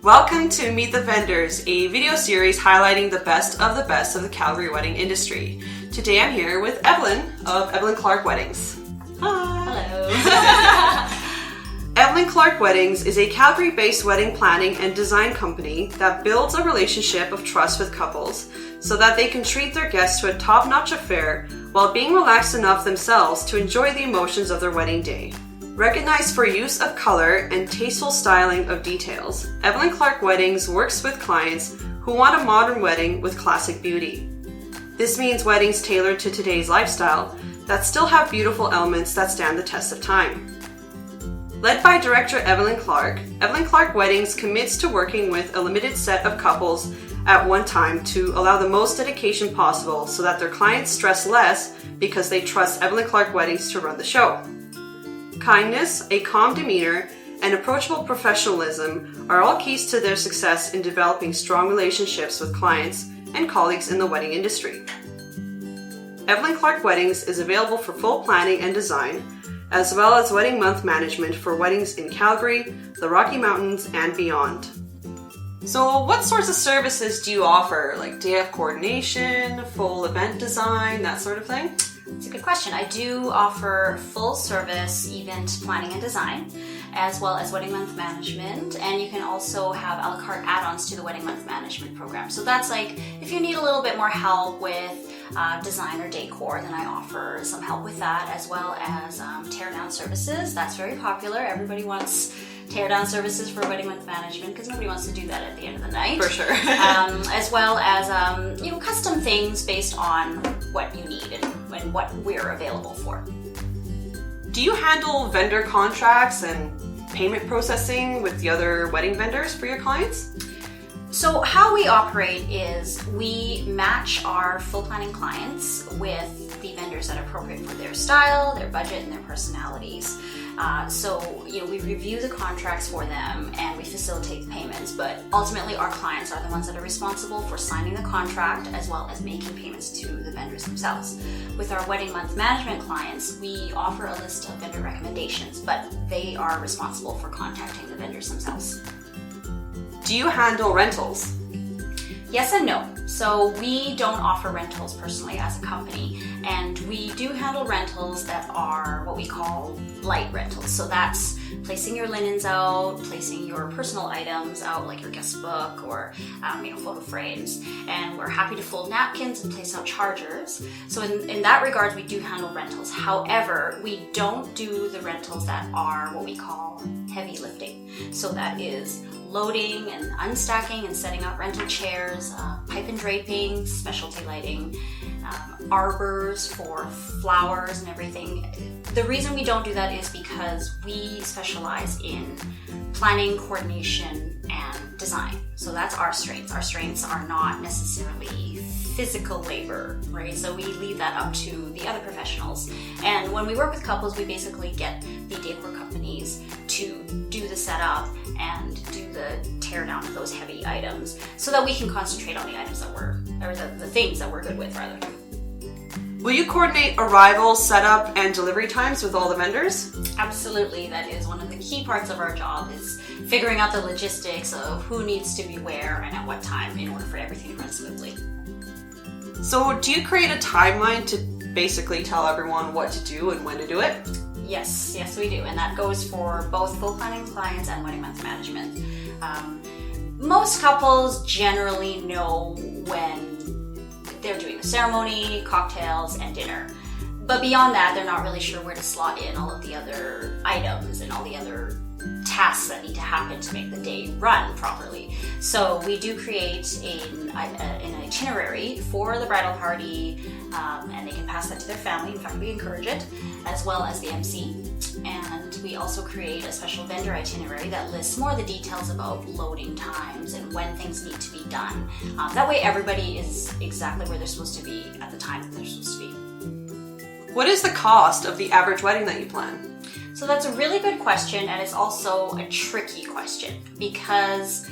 Welcome to Meet the Vendors, a video series highlighting the best of the Calgary wedding industry. Today I'm here with Evelyn of Evelyn Clark Weddings. Hi. Hello. Evelyn Clark Weddings is a Calgary-based wedding planning and design company that builds a relationship of trust with couples so that they can treat their guests to a top-notch affair while being relaxed enough themselves to enjoy the emotions of their wedding day. Recognized for use of color and tasteful styling of details, Evelyn Clark Weddings works with clients who want a modern wedding with classic beauty. This means weddings tailored to today's lifestyle that still have beautiful elements that stand the test of time. Led by Director Evelyn Clark Weddings commits to working with a limited set of couples at one time to allow the most dedication possible so that their clients stress less because they trust Evelyn Clark Weddings to run the show. Kindness, a calm demeanor, and approachable professionalism are all keys to their success in developing strong relationships with clients and colleagues in the wedding industry. Evelyn Clark Weddings is available for full planning and design, as well as wedding month management for weddings in Calgary, the Rocky Mountains, and beyond. So what sorts of services do you offer? Like day of coordination, full event design, that sort of thing? It's a good question. I do offer full service event planning and design, as well as wedding month management, and you can also have a la carte add-ons to the wedding month management program. So that's like if you need a little bit more help with design or decor, then I offer some help with that, as well as tear down services. That's very popular. Everybody wants tear down services for wedding month management because nobody wants to do that at the end of the night. For sure. As well as custom things based on what you need and what we're available for. Do you handle vendor contracts and payment processing with the other wedding vendors for your clients? So how we operate is we match our full planning clients with the vendors that are appropriate for their style, their budget, and their personalities. We review the contracts for them and we facilitate the payments, but ultimately our clients are the ones that are responsible for signing the contract as well as making payments to the vendors themselves. With our wedding month management clients, we offer a list of vendor recommendations, but they are responsible for contacting the vendors themselves. Do you handle rentals? Yes and no. So we don't offer rentals personally as a company, and we do handle rentals that are what we call light rentals. So that's placing your linens out, placing your personal items out like your guest book or photo frames, and we're happy to fold napkins and place out chargers. So in that regard, we do handle rentals. However, we don't do the rentals that are what we call heavy lifting. So that is loading and unstacking and setting out rental chairs, pipe and draping, specialty lighting, arbors for flowers and everything. The reason we don't do that is because we specialize in planning, coordination, and design. So that's our strengths. Our strengths are not necessarily physical labor, right? So we leave that up to the other professionals. And when we work with couples, we basically get the decor companies to do the setup and do the tear down of those heavy items so that we can concentrate on the items that the things that we're good with rather. Will you coordinate arrival, setup, and delivery times with all the vendors? Absolutely. That is one of the key parts of our job, is figuring out the logistics of who needs to be where and at what time in order for everything to run smoothly. So do you create a timeline to basically tell everyone what to do and when to do it? Yes, we do. And that goes for both full planning clients and wedding month management. Most couples generally know when they're doing the ceremony, cocktails, and dinner. But beyond that, they're not really sure where to slot in all of the other items and all the other tasks that need to happen to make the day run properly. So we do create an itinerary for the bridal party, and they can pass that to their family. In fact, we encourage it, as well as the MC. And we also create a special vendor itinerary that lists more of the details about loading times and when things need to be done. That way everybody is exactly where they're supposed to be at the time that they're supposed to be. What is the cost of the average wedding that you plan? So that's a really good question, and it's also a tricky question because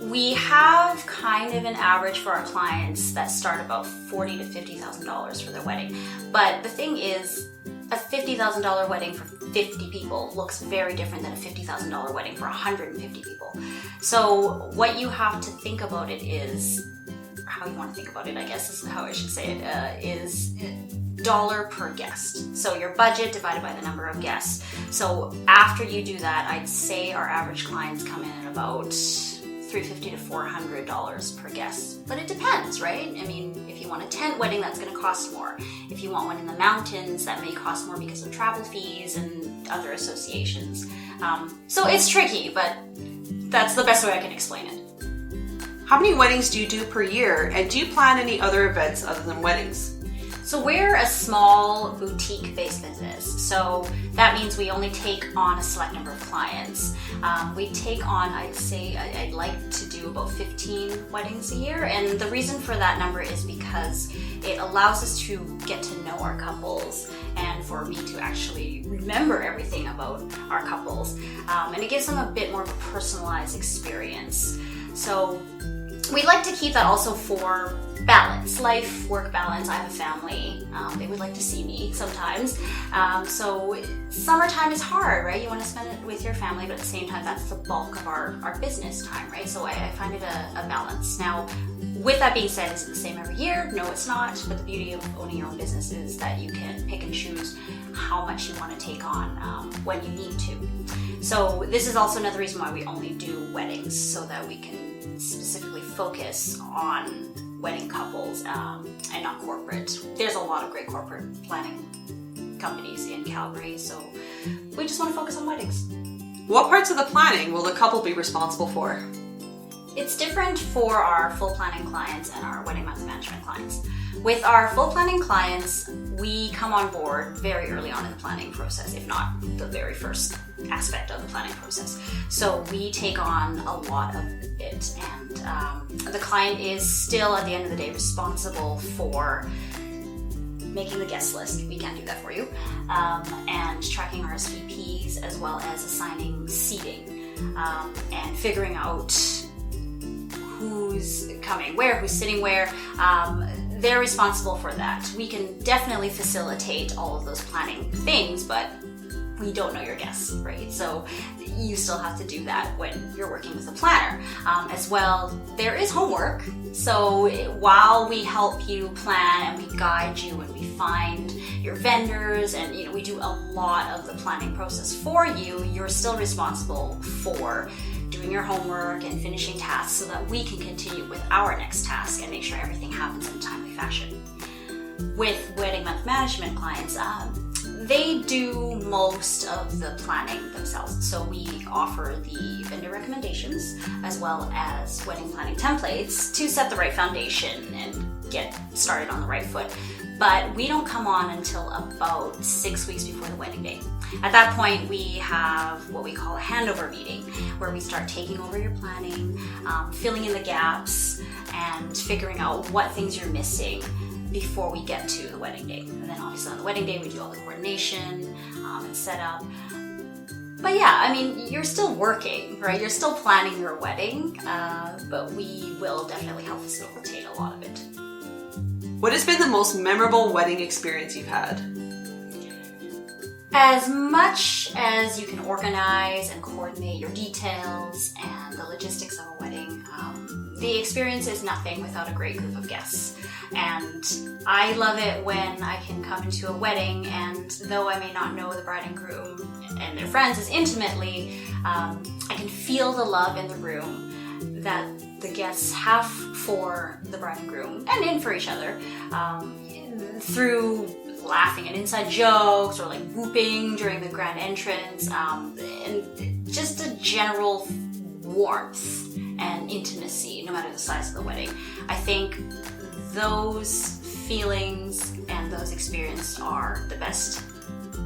We have kind of an average for our clients that start about $40,000 to $50,000 for their wedding. But the thing is, a $50,000 wedding for 50 people looks very different than a $50,000 wedding for 150 people. So what you have to think about it is, how you want to think about it, I guess is how I should say it, is dollar per guest. So your budget divided by the number of guests. So after you do that, I'd say our average clients come in at about $350 to $400 per guest. But it depends, right? I mean, if you want a tent wedding, that's going to cost more. If you want one in the mountains, that may cost more because of travel fees and other associations. So it's tricky, but that's the best way I can explain it. How many weddings do you do per year, and do you plan any other events other than weddings? So we're a small boutique-based business, so that means we only take on a select number of clients. We take on, I'd like to do about 15 weddings a year, and the reason for that number is because it allows us to get to know our couples and for me to actually remember everything about our couples, and it gives them a bit more of a personalized experience. So we like to keep that also for balance, life-work balance. I have a family. They would like to see me sometimes. So summertime is hard, right? You want to spend it with your family, but at the same time, that's the bulk of our business time, right? So I find it a balance. Now, with that being said, is it the same every year? No, it's not. But the beauty of owning your own business is that you can pick and choose how much you want to take on when you need to. So this is also another reason why we only do weddings, so that we can specifically focus on wedding couples and not corporate. There's a lot of great corporate planning companies in Calgary, so we just want to focus on weddings. What parts of the planning will the couple be responsible for? It's different for our full planning clients and our wedding month management clients. With our full planning clients, we come on board very early on in the planning process, if not the very first aspect of the planning process. So we take on a lot of it, and the client is still, at the end of the day, responsible for making the guest list. We can't do that for you. And tracking RSVPs, as well as assigning seating and figuring out who's coming where, who's sitting where. They're responsible for that. We can definitely facilitate all of those planning things, but we don't know your guests, right? So you still have to do that when you're working with a planner. As well, there is homework. So while we help you plan and we guide you and we find your vendors and we do a lot of the planning process for you, you're still responsible for doing your homework and finishing tasks so that we can continue with our next task and make sure everything happens in a timely fashion. With wedding month management clients, they do most of the planning themselves. So we offer the vendor recommendations as well as wedding planning templates to set the right foundation and get started on the right foot. But we don't come on until about 6 weeks before the wedding day. At that point, we have what we call a handover meeting, where we start taking over your planning, filling in the gaps, and figuring out what things you're missing before we get to the wedding day. And then obviously on the wedding day, we do all the coordination and setup. But yeah, I mean, you're still working, right? You're still planning your wedding, but we will definitely help facilitate a lot of it. What has been the most memorable wedding experience you've had? As much as you can organize and coordinate your details and the logistics of a wedding, the experience is nothing without a great group of guests. And I love it when I can come into a wedding, and though I may not know the bride and groom and their friends as intimately, I can feel the love in the room that the guests have for the bride and groom and in for each other, through laughing at inside jokes or like whooping during the grand entrance, and just a general warmth and intimacy, no matter the size of the wedding. I think those feelings and those experiences are the best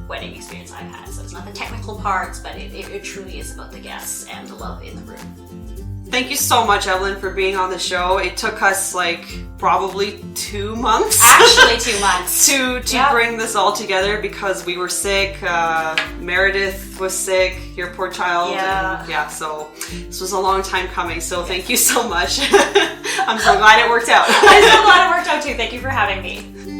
wedding experience I've had. So it's not the technical parts, but it truly is about the guests and the love in the room. Thank you so much, Evelyn, for being on the show. It took us like probably 2 months. Actually 2 months. to bring this all together because we were sick. Meredith was sick, your poor child. Yeah. So this was a long time coming. So thank you so much. I'm so glad it worked out. I'm so glad it worked out too. Thank you for having me.